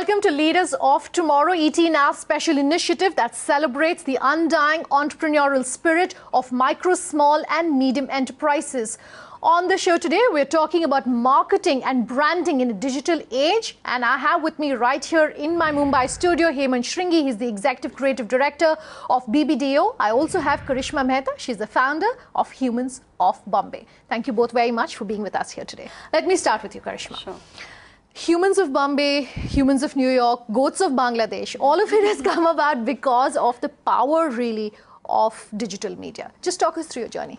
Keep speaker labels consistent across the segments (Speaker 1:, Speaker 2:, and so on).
Speaker 1: welcome to Leaders of Tomorrow, ET-NAV's special initiative that celebrates the undying entrepreneurial spirit of micro, small and medium enterprises. On the show today, we're talking about marketing and branding in a digital age. And I have with me right here in my Mumbai studio, Hemant Shringi. He's the Executive Creative Director of BBDO. I also have Karishma Mehta. She's the founder of Humans of Bombay. Thank you both very much for being with us here today. Let me start with you, Karishma.
Speaker 2: Sure.
Speaker 1: Humans of Bombay, Humans of New York, Goats of Bangladesh, all of it has come about because of the power, really, of digital media. Just talk us through your journey.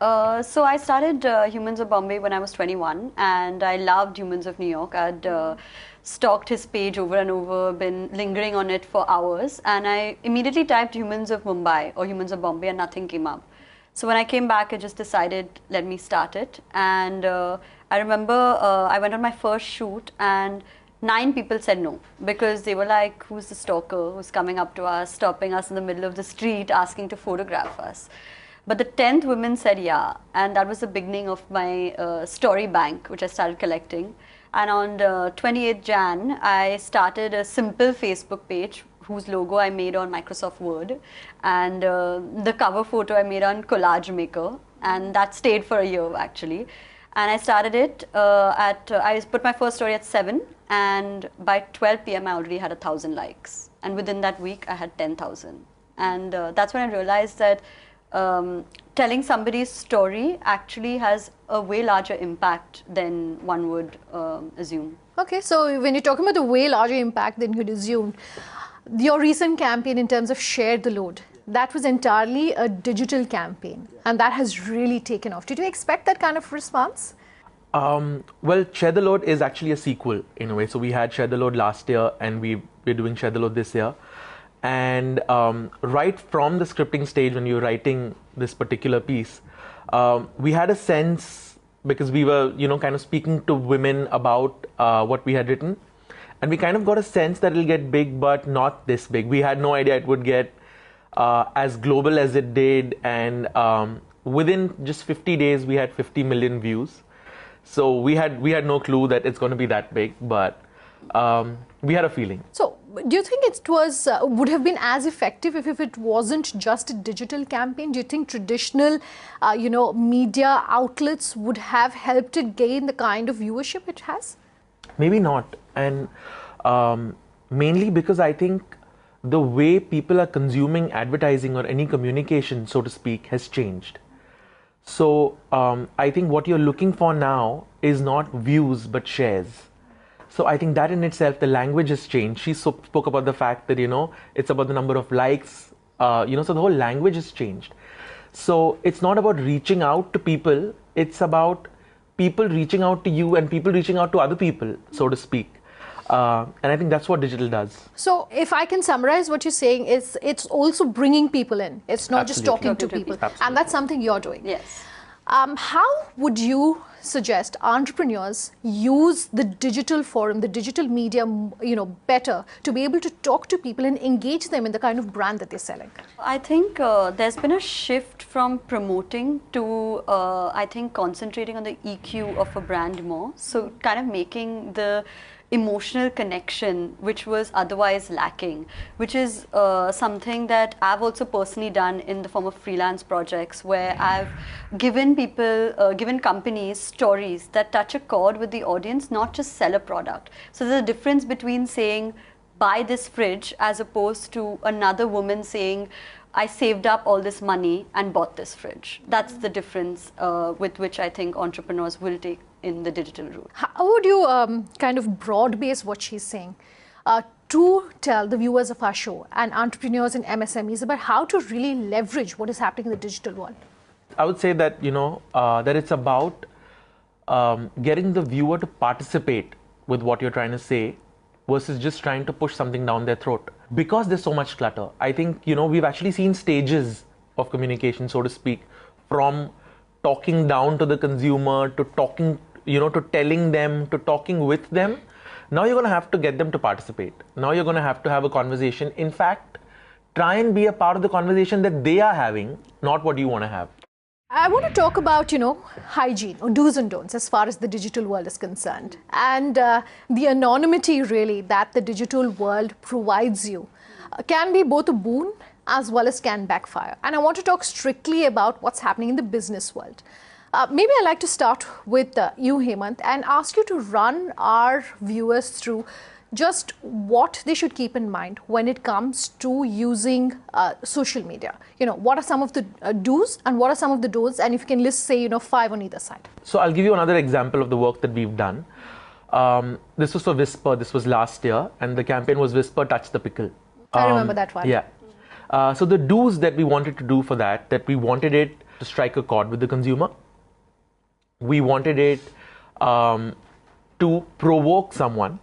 Speaker 2: So I started Humans of Bombay when I was 21, and I loved Humans of New York. I'd stalked his page over and over, been lingering on it for hours, and I immediately typed Humans of Mumbai or Humans of Bombay and nothing came up. So when I came back, I just decided, let me start it. And I remember I went on my first shoot and 9 people said no, because they were like, who's the stalker who's coming up to us, stopping us in the middle of the street, asking to photograph us. But the 10th woman said yeah, and that was the beginning of my story bank, which I started collecting. And on the 28th Jan, I started a simple Facebook page whose logo I made on Microsoft Word, and the cover photo I made on Collage Maker, and that stayed for a year actually. And I started it I put my first story at 7, and by 12 p.m. I already had 1,000 likes, and within that week I had 10,000. And that's when I realized that telling somebody's story actually has a way larger impact than one would assume.
Speaker 1: Okay, so when you're talking about the way larger impact than you'd assume, your recent campaign in terms of Share the Load, that was entirely a digital campaign, and that has really taken off. Did you expect that kind of response?
Speaker 3: Well, Share the Load is actually a sequel in a way. So we had Share the Load last year, and we're doing Share the Load this year. And right from the scripting stage, when you were writing this particular piece, we had a sense, because we were, kind of speaking to women about what we had written, and we kind of got a sense that it'll get big, but not this big. We had no idea it would get as global as it did, and within just 50 days, we had 50 million views. So we had no clue that it's going to be that big, but we had a feeling.
Speaker 1: So, do you think it was would have been as effective if it wasn't just a digital campaign? Do you think traditional, media outlets would have helped it gain the kind of viewership it has?
Speaker 3: Maybe not, and mainly because I think the way people are consuming advertising or any communication, so to speak, has changed. So I think what you're looking for now is not views but shares. So I think that in itself, the language has changed. She spoke about the fact that, it's about the number of likes, so the whole language has changed. So it's not about reaching out to people. It's about people reaching out to you and people reaching out to other people, so to speak. And I think that's what digital does.
Speaker 1: So if I can summarize what you're saying, it's also bringing people in. It's not just talking to people.
Speaker 3: Absolutely.
Speaker 1: And that's something you're doing.
Speaker 2: Yes.
Speaker 1: How would you suggest entrepreneurs use the digital forum, the digital media, better to be able to talk to people and engage them in the kind of brand that they're selling?
Speaker 2: I think there's been a shift from promoting to, I think, concentrating on the EQ of a brand more. So kind of making the emotional connection which was otherwise lacking, which is something that I've also personally done in the form of freelance projects, where I've given people, given companies stories that touch a chord with the audience, not just sell a product. So there's a difference between saying, buy this fridge, as opposed to another woman saying, I saved up all this money and bought this fridge. That's the difference with which I think entrepreneurs will take in the digital route.
Speaker 1: How would you kind of broad base what she's saying to tell the viewers of our show and entrepreneurs and MSMEs about how to really leverage what is happening in the digital world?
Speaker 3: I would say that, that it's about getting the viewer to participate with what you're trying to say versus just trying to push something down their throat. Because there's so much clutter, I think, we've actually seen stages of communication, so to speak, from talking down to the consumer, to talking, to telling them, to talking with them. Now you're going to have to get them to participate. Now you're going to have a conversation. In fact, try and be a part of the conversation that they are having, not what you want to have.
Speaker 1: I want to talk about, hygiene or do's and don'ts as far as the digital world is concerned. And the anonymity really that the digital world provides you can be both a boon as well as can backfire. And I want to talk strictly about what's happening in the business world. Maybe I'd like to start with you, Hemant, and ask you to run our viewers through just what they should keep in mind when it comes to using social media. What are some of the do's and what are some of the don'ts? And if you can list, say, 5 on either side.
Speaker 3: So I'll give you another example of the work that we've done. This was for Whisper. This was last year, and the campaign was Whisper Touch the Pickle.
Speaker 1: I remember that one.
Speaker 3: Yeah. So the do's that we wanted to do for that we wanted it to strike a chord with the consumer. We wanted it to provoke someone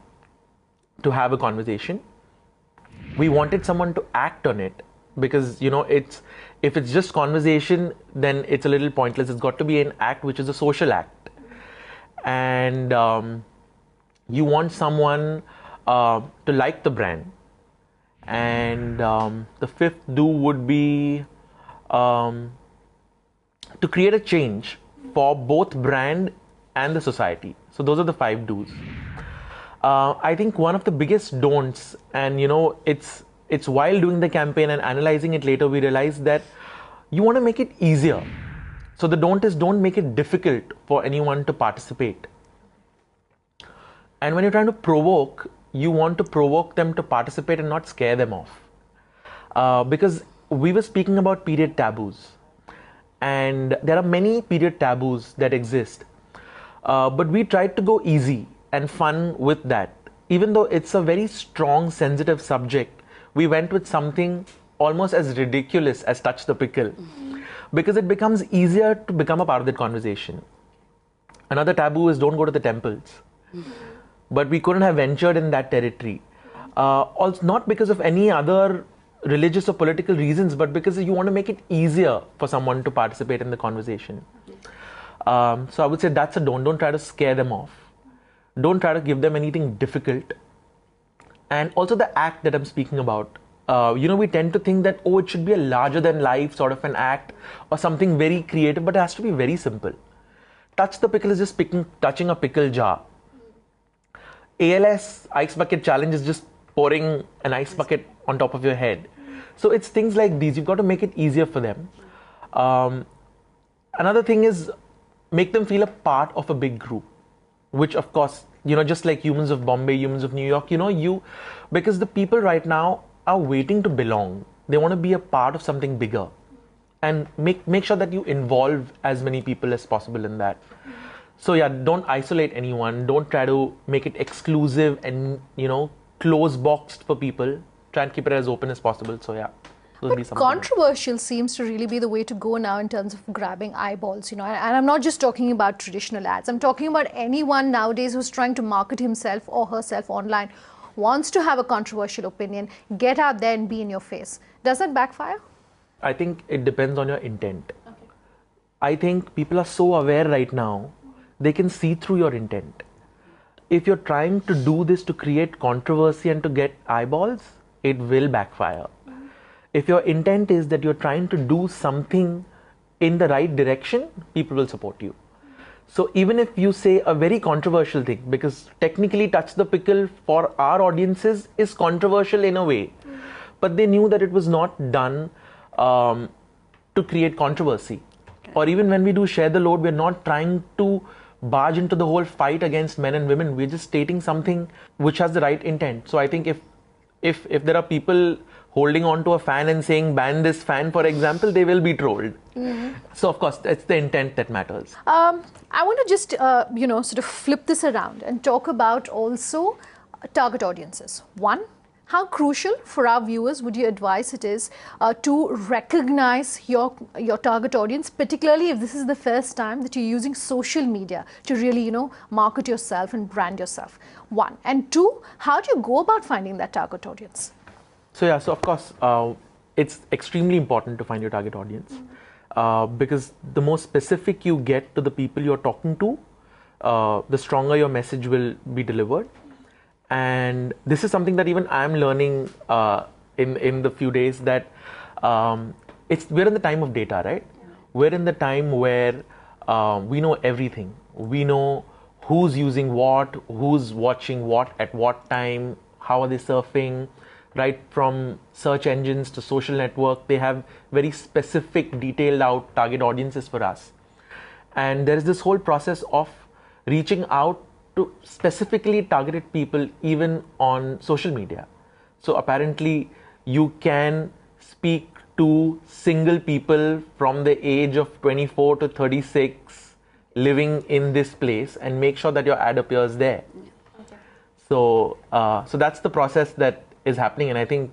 Speaker 3: to have a conversation. We wanted someone to act on it because, if it's just conversation, then it's a little pointless. It's got to be an act, which is a social act. And you want someone to like the brand. And the fifth do would be to create a change for both brand and the society. So those are the 5 do's. I think one of the biggest don'ts, and it's while doing the campaign and analyzing it later, we realized that you want to make it easier. So the don't is don't make it difficult for anyone to participate. And when you're trying to provoke, you want to provoke them to participate and not scare them off. Because we were speaking about period taboos. And there are many period taboos that exist. But we tried to go easy and fun with that. Even though it's a very strong, sensitive subject, we went with something almost as ridiculous as touch the pickle. Because it becomes easier to become a part of that conversation. Another taboo is don't go to the temples. But we couldn't have ventured in that territory. Also, not because of any other religious or political reasons, but because you want to make it easier for someone to participate in the conversation. So I would say that's a don't. Don't try to scare them off. Don't try to give them anything difficult. And also the act that I'm speaking about. We tend to think that, it should be a larger than life sort of an act or something very creative, but it has to be very simple. Touch the pickle is just touching a pickle jar. ALS, Ice Bucket Challenge, is just pouring an ice bucket on top of your head. So it's things like these. You've got to make it easier for them. Another thing is make them feel a part of a big group. Which, of course, just like Humans of Bombay, Humans of New York, because the people right now are waiting to belong. They want to be a part of something bigger. And make sure that you involve as many people as possible in that. So yeah, don't isolate anyone. Don't try to make it exclusive and, close boxed for people. Try and keep it as open as possible. So yeah.
Speaker 1: But controversial seems to really be the way to go now in terms of grabbing eyeballs, and I'm not just talking about traditional ads. I'm talking about anyone nowadays who's trying to market himself or herself online, wants to have a controversial opinion, get out there and be in your face. Does that backfire?
Speaker 3: I think it depends on your intent. Okay. I think people are so aware right now, they can see through your intent. If you're trying to do this to create controversy and to get eyeballs, it will backfire. If your intent is that you're trying to do something in the right direction, people will support you. So even if you say a very controversial thing, because technically Touch the Pickle for our audiences is controversial in a way, but they knew that it was not done to create controversy. Okay. Or even when we do Share the Load, we're not trying to barge into the whole fight against men and women. We're just stating something which has the right intent. So I think if there are people holding on to a fan and saying ban this fan, for example, they will be trolled. So of course, it's the intent that matters.
Speaker 1: I want to just sort of flip this around and talk about also target audiences. One, how crucial for our viewers would you advise it is to recognize your target audience, particularly if this is the first time that you're using social media to really market yourself and brand yourself? One. And two, how do you go about finding that target audience?
Speaker 3: So yeah, so of course, it's extremely important to find your target audience because the more specific you get to the people you're talking to, the stronger your message will be delivered. And this is something that even I'm learning in the few days that we're in the time of data, right? we're in the time where we know everything. We know who's using what, who's watching what, at what time, how are they surfing, right from search engines to social network. They have very specific, detailed out target audiences for us. And there is this whole process of reaching out to specifically targeted people even on social media. So apparently you can speak to single people from the age of 24 to 36 living in this place and make sure that your ad appears there.
Speaker 2: Okay.
Speaker 3: So that's the process that is happening, and I think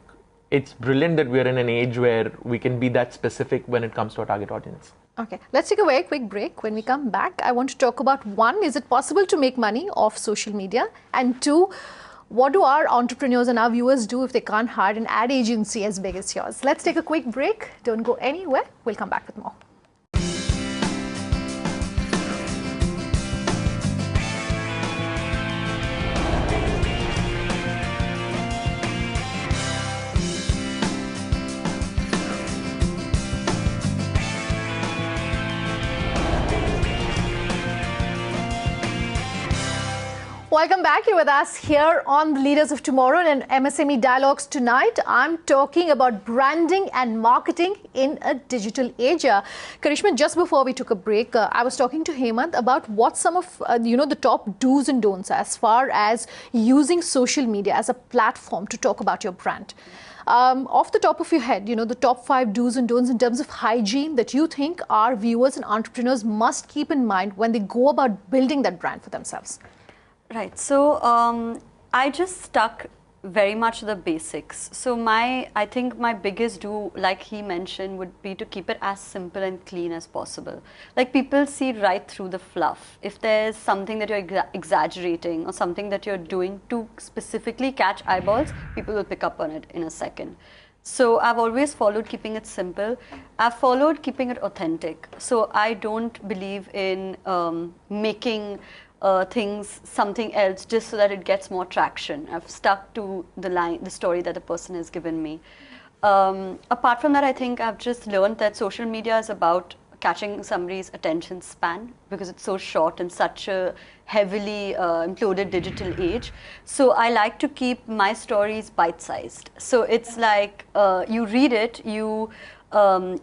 Speaker 3: it's brilliant that we're in an age where we can be that specific when it comes to our target audience.
Speaker 1: Okay, let's take a very quick break. When we come back, I want to talk about one, is it possible to make money off social media? And two, what do our entrepreneurs and our viewers do if they can't hire an ad agency as big as yours? Let's take a quick break. Don't go anywhere. We'll come back with more. Welcome back. You're with us here on the Leaders of Tomorrow and MSME Dialogues. Tonight, I'm talking about branding and marketing in a digital age. Karishma, just before we took a break, I was talking to Hemant about what some of the top do's and don'ts as far as using social media as a platform to talk about your brand. Off the top of your head, the top 5 do's and don'ts in terms of hygiene that you think our viewers and entrepreneurs must keep in mind when they go about building that brand for themselves.
Speaker 2: Right. So I just stuck very much to the basics. So I think my biggest do, like he mentioned, would be to keep it as simple and clean as possible. Like, people see right through the fluff. If there's something that you're exaggerating or something that you're doing to specifically catch eyeballs, people will pick up on it in a second. So I've always followed keeping it simple. I've followed keeping it authentic. So I don't believe in making things something else just so that it gets more traction. I've stuck to the story that the person has given me. Apart from that, I think I've just learned that social media is about catching somebody's attention span because it's so short in such a heavily imploded digital age. So I like to keep my stories bite-sized. So it's like you read it, you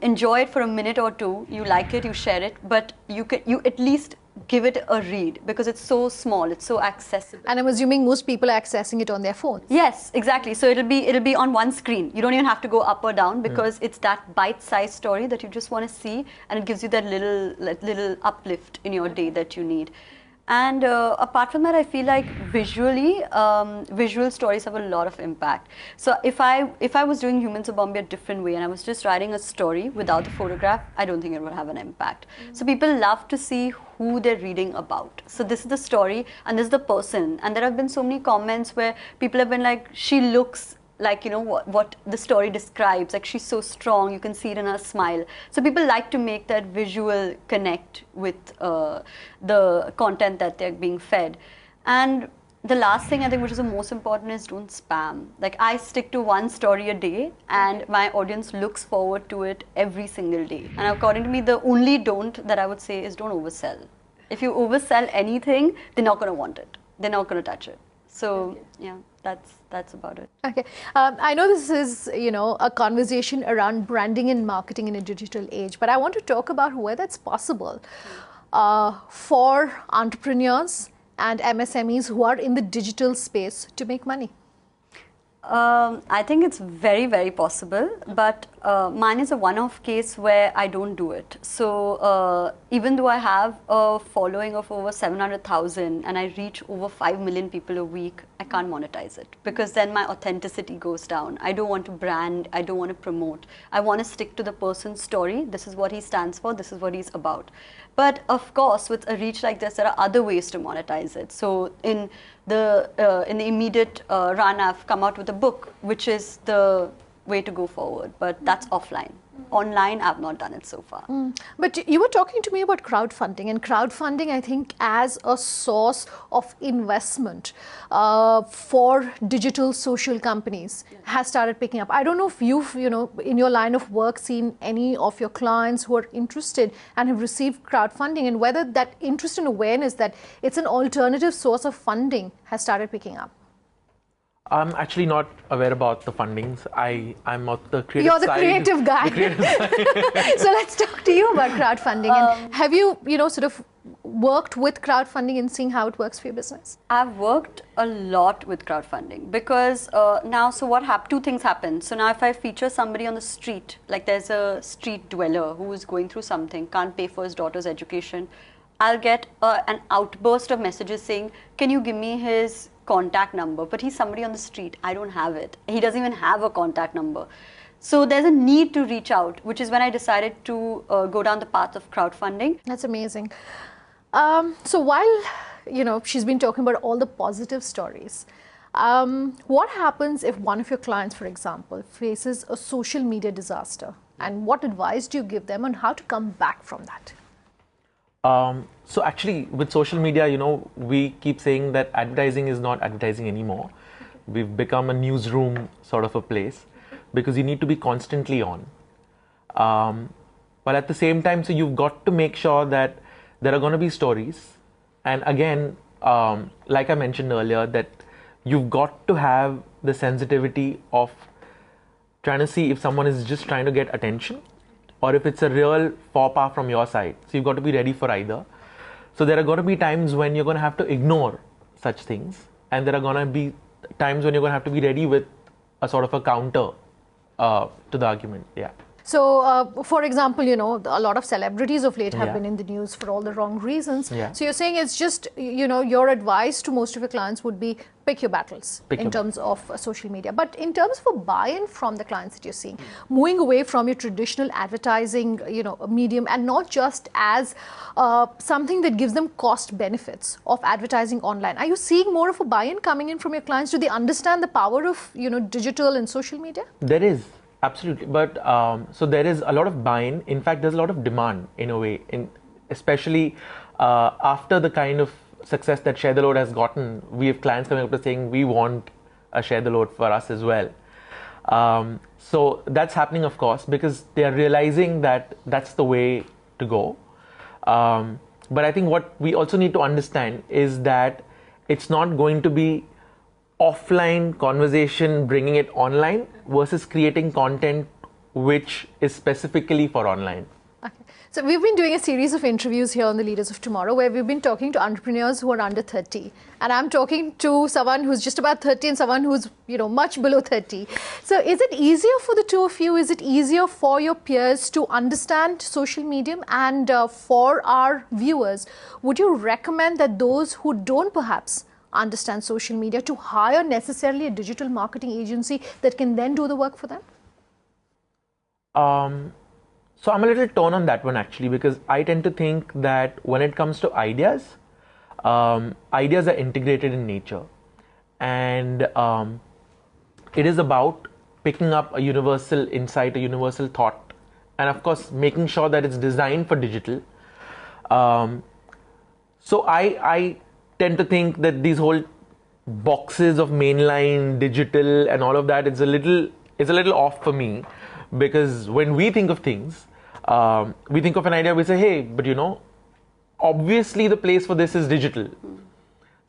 Speaker 2: enjoy it for a minute or two, you like it, you share it, but you at least give it a read because it's so small, it's so accessible.
Speaker 1: And I'm assuming most people are accessing it on their phones.
Speaker 2: Yes, exactly. So it'll be on one screen. You don't even have to go up or down because it's that bite-sized story that you just want to see, and it gives you that little uplift in your day that you need. And apart from that, I feel like visually, visual stories have a lot of impact. So if I was doing Humans of Bombay a different way and I was just writing a story without the photograph, I don't think it would have an impact. So people love to see who they're reading about. So this is the story and this is the person. And there have been so many comments where people have been like, she looks like, what the story describes, like she's so strong, you can see it in her smile. So people like to make that visual connect with the content that they're being fed. And the last thing I think which is the most important is don't spam. Like, I stick to one story a day and my audience looks forward to it every single day. And according to me, the only don't that I would say is don't oversell. If you oversell anything, they're not going to want it. They're not going to touch it. So yeah, that's about it.
Speaker 1: Okay. I know this is, a conversation around branding and marketing in a digital age, but I want to talk about where that's possible for entrepreneurs and MSMEs who are in the digital space to make money.
Speaker 2: I think it's very, very possible, but mine is a one-off case where I don't do it. So even though I have a following of over 700,000 and I reach over 5 million people a week, I can't monetize it because then my authenticity goes down. I don't want to brand, I don't want to promote. I want to stick to the person's story. This is what he stands for, this is what he's about. But of course, with a reach like this, there are other ways to monetize it. So in the immediate run, I've come out with a book, which is the way to go forward, but that's offline. online I've not done it so far.
Speaker 1: But you were talking to me about crowdfunding, and crowdfunding, I think, as a source of investment for digital social companies has started picking up. I don't know if you've, in your line of work, seen any of your clients who are interested and have received crowdfunding, and whether that interest and awareness that it's an alternative source of funding has started picking up.
Speaker 3: I'm actually not aware about the fundings. I'm not the creative
Speaker 1: You're the
Speaker 3: side.
Speaker 1: creative guy.
Speaker 3: The creative side.
Speaker 1: So let's talk to you about crowdfunding. And have you, sort of worked with crowdfunding and seeing how it works for your business?
Speaker 2: I've worked a lot with crowdfunding because now, so two things happen. So now if I feature somebody on the street, like there's a street dweller who is going through something, can't pay for his daughter's education, I'll get an outburst of messages saying, can you give me his contact number? But he's somebody on the street. I don't have it. He doesn't even have a contact number. So there's a need to reach out, which is when I decided to go down the path of crowdfunding.
Speaker 1: That's amazing. So while, she's been talking about all the positive stories, what happens if one of your clients, for example, faces a social media disaster? And what advice do you give them on how to come back from that?
Speaker 3: So actually, with social media, we keep saying that advertising is not advertising anymore. We've become a newsroom sort of a place because you need to be constantly on. But at the same time, so you've got to make sure that there are going to be stories. And again, like I mentioned earlier, that you've got to have the sensitivity of trying to see if someone is just trying to get attention, or if it's a real faux pas from your side. So you've got to be ready for either. So there are going to be times when you're going to have to ignore such things, and there are going to be times when you're going to have to be ready with a sort of a counter to the argument. Yeah.
Speaker 1: So, for example, a lot of celebrities of late have been in the news for all the wrong reasons.
Speaker 3: Yeah.
Speaker 1: So you're saying it's just, your advice to most of your clients would be pick your battles in terms of social media. But in terms of a buy-in from the clients that you're seeing, moving away from your traditional advertising, medium, and not just as something that gives them cost benefits of advertising online. Are you seeing more of a buy-in coming in from your clients? Do they understand the power of, digital and social media?
Speaker 3: There is. Absolutely, but so there is a lot of buy-in. In fact, there's a lot of demand in a way, especially after the kind of success that Share the Load has gotten. We have clients coming up to saying we want a Share the Load for us as well. So that's happening, of course, because they are realizing that that's the way to go. But I think what we also need to understand is that it's not going to be offline conversation bringing it online versus creating content which is specifically for online.
Speaker 1: Okay. So we've been doing a series of interviews here on the Leaders of Tomorrow where we've been talking to entrepreneurs who are under 30. And I'm talking to someone who's just about 30 and someone who's, much below 30. So is it easier for the two of you? Is it easier for your peers to understand social media? And for our viewers, would you recommend that those who don't perhaps understand social media to hire necessarily a digital marketing agency that can then do the work for them?
Speaker 3: So I'm a little torn on that one actually, because I tend to think that when it comes to ideas, ideas are integrated in nature, and it is about picking up a universal insight, a universal thought, and of course making sure that it's designed for digital. So I tend to think that these whole boxes of mainline, digital, and all of that is a little off for me, because when we think of things, we think of an idea, we say, hey, but obviously the place for this is digital.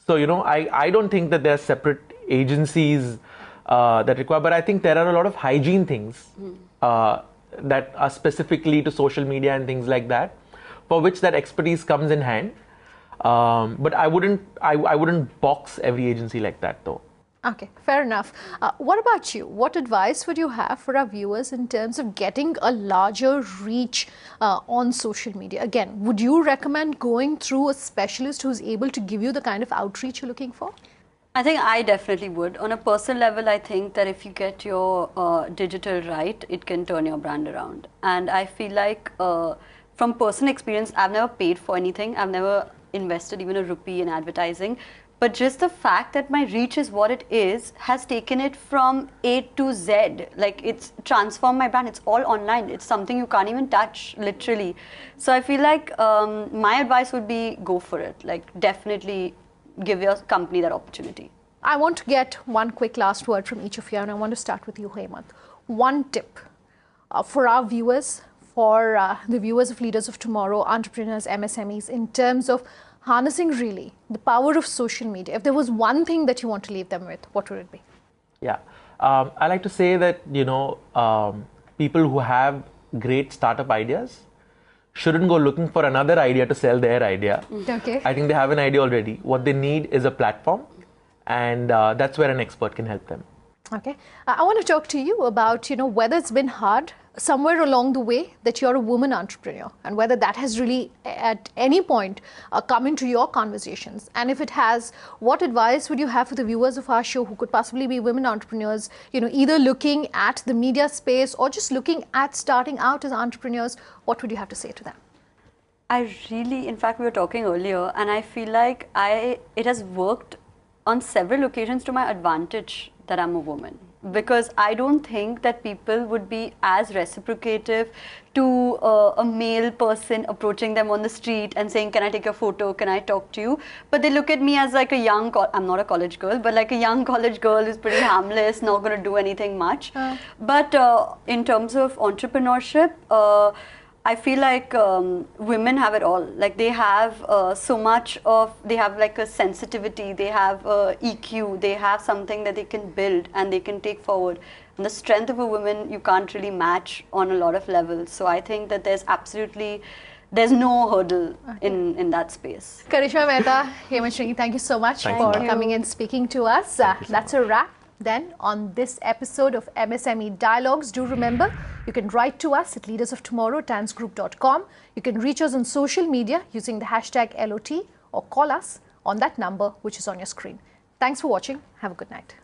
Speaker 3: So I don't think that there are separate agencies that require, but I think there are a lot of hygiene things that are specifically to social media and things like that, for which that expertise comes in hand. But I wouldn't box every agency like that though.
Speaker 1: Okay, fair enough. What about you? What advice would you have for our viewers in terms of getting a larger reach on social media? Again, would you recommend going through a specialist who's able to give you the kind of outreach you're looking for?
Speaker 2: I think I definitely would. On a personal level, I think that if you get your digital right, it can turn your brand around. And I feel like from personal experience, I've never paid for anything. I've never invested even a rupee in advertising. but just the fact that my reach is what it is has taken it from A to Z. Like, it's transformed my brand. It's all online. It's something you can't even touch, literally. So I feel like my advice would be go for it. Like, definitely give your company that opportunity.
Speaker 1: I want to get one quick last word from each of you, and I want to start with you, Hemant. One tip for our viewers, for the viewers of Leaders of Tomorrow, entrepreneurs, MSMEs, in terms of harnessing really the power of social media. If there was one thing that you want to leave them with, what would it be?
Speaker 3: Yeah, I like to say that, people who have great startup ideas shouldn't go looking for another idea to sell their idea.
Speaker 1: Okay.
Speaker 3: I think they have an idea already. What they need is a platform, and that's where an expert can help them.
Speaker 1: Okay. I want to talk to you about, whether it's been hard somewhere along the way that you're a woman entrepreneur, and whether that has really at any point come into your conversations. And if it has, what advice would you have for the viewers of our show who could possibly be women entrepreneurs, either looking at the media space or just looking at starting out as entrepreneurs? What would you have to say to them?
Speaker 2: I really, in fact, we were talking earlier, and I feel like it has worked on several occasions to my advantage that I'm a woman, because I don't think that people would be as reciprocative to a male person approaching them on the street and saying, can I take a photo, can I talk to you? But they look at me as like a young, I'm not a college girl, but like a young college girl who's pretty harmless, not going to do anything much. But in terms of entrepreneurship, I feel like women have it all. Like, they have so much of, they have like a sensitivity, they have EQ, they have something that they can build and they can take forward. And the strength of a woman, you can't really match on a lot of levels. So I think that there's no hurdle in that space.
Speaker 1: Karishma Mehta, Hemant Shringi, thank you so much for coming and speaking to us. That's a wrap then on this episode of MSME Dialogues. Do remember, you can write to us at leadersoftomorrow@tanzgroup.com. You can reach us on social media using the hashtag LOT, or call us on that number which is on your screen. Thanks for watching. Have a good night.